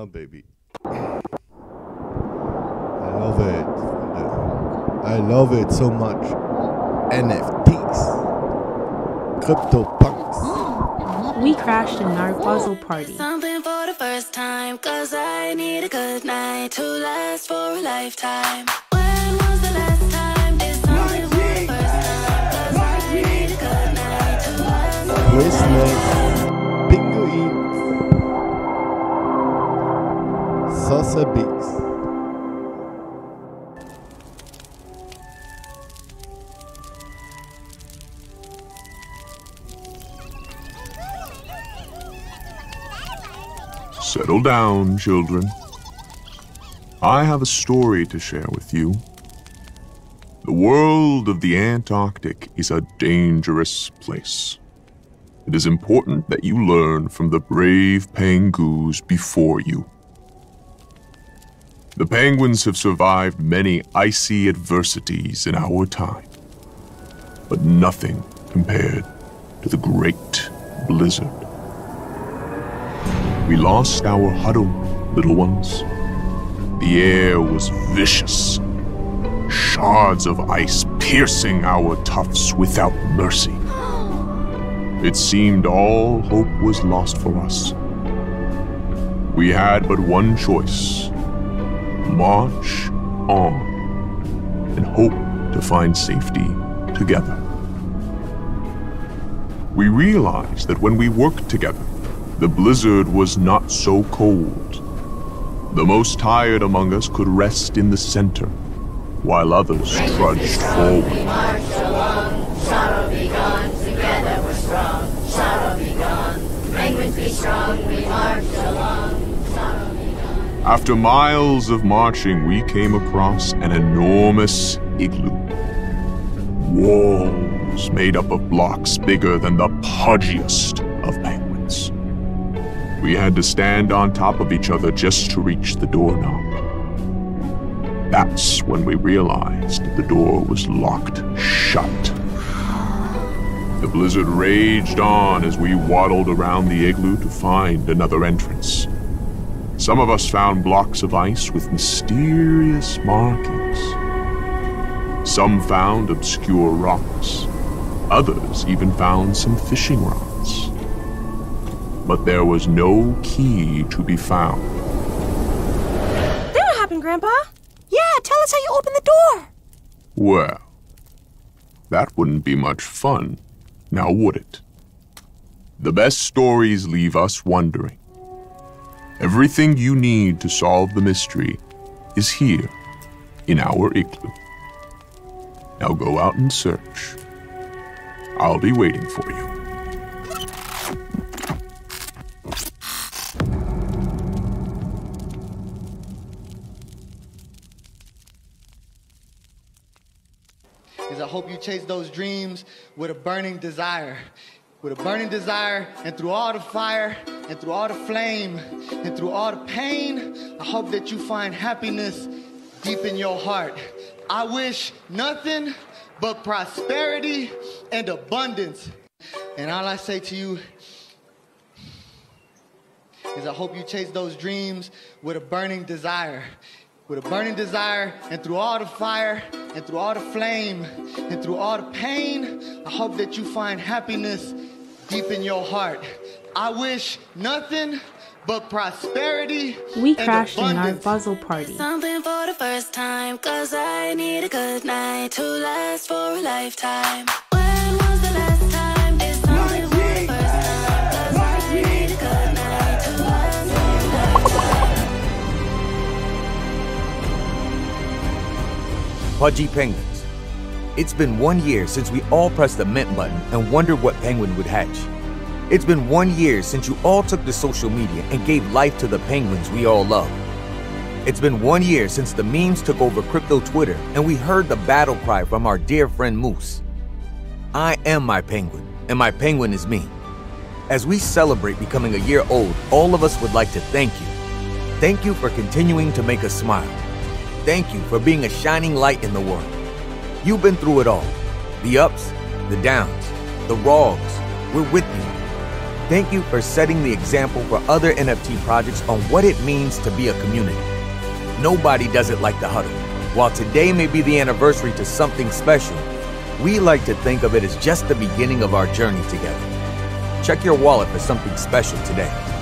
now, baby. I love it. I love it so much. NFTs. CryptoPunks. We crashed in our puzzle party. Something for the first time, 'cause I need a good night to last for a lifetime. When was the last time? Did something for the first time, 'cause I need a good night to last for a Christmas. Penguins. Saucer beats. Settle down, children. I have a story to share with you. The world of the Antarctic is a dangerous place. It is important that you learn from the brave penguins before you. The penguins have survived many icy adversities in our time, but nothing compared to the Great Blizzard. We lost our huddle, little ones. The air was vicious, shards of ice piercing our tufts without mercy. It seemed all hope was lost for us. We had but one choice: march on and hope to find safety together. We realized that when we worked together, the blizzard was not so cold. The most tired among us could rest in the center, while others trudged forward. We marched along, sorrow be gone, together we're strong, sorrow be gone. Penguins be strong, we marched along, sorrow be gone. After miles of marching, we came across an enormous igloo. Walls made up of blocks bigger than the pudgiest of penguins. We had to stand on top of each other just to reach the doorknob. That's when we realized the door was locked shut. The blizzard raged on as we waddled around the igloo to find another entrance. Some of us found blocks of ice with mysterious markings. Some found obscure rocks. Others even found some fishing rods. But there was no key to be found. That happened, Grandpa. Yeah, tell us how you opened the door. Well, that wouldn't be much fun, now would it? The best stories leave us wondering. Everything you need to solve the mystery is here in our igloo. Now go out and search. I'll be waiting for you. I hope you chase those dreams with a burning desire. With a burning desire, and through all the fire, and through all the flame, and through all the pain, I hope that you find happiness deep in your heart. I wish nothing but prosperity and abundance. And all I say to you is I hope you chase those dreams with a burning desire. With a burning desire, and through all the fire, and through all the flame, and through all the pain, I hope that you find happiness deep in your heart. I wish nothing but prosperity We and crashed in our abundance. puzzle party. Something for the first time, 'cause I need a good night to last for a lifetime. When was the last time? Did something for the first time, 'cause I need a good night to last for a lifetime. Pudgy Penguins. It's been 1 year since we all pressed the mint button and wondered what penguin would hatch. It's been 1 year since you all took to social media and gave life to the penguins we all love. It's been 1 year since the memes took over crypto Twitter and we heard the battle cry from our dear friend Moose. I am my penguin, and my penguin is me. As we celebrate becoming a year old, all of us would like to thank you. Thank you for continuing to make us smile. Thank you for being a shining light in the world. You've been through it all. The ups, the downs, the wrongs. We're with you. Thank you for setting the example for other NFT projects on what it means to be a community. Nobody does it like the Huddle. While today may be the anniversary to something special, we like to think of it as just the beginning of our journey together. Check your wallet for something special today.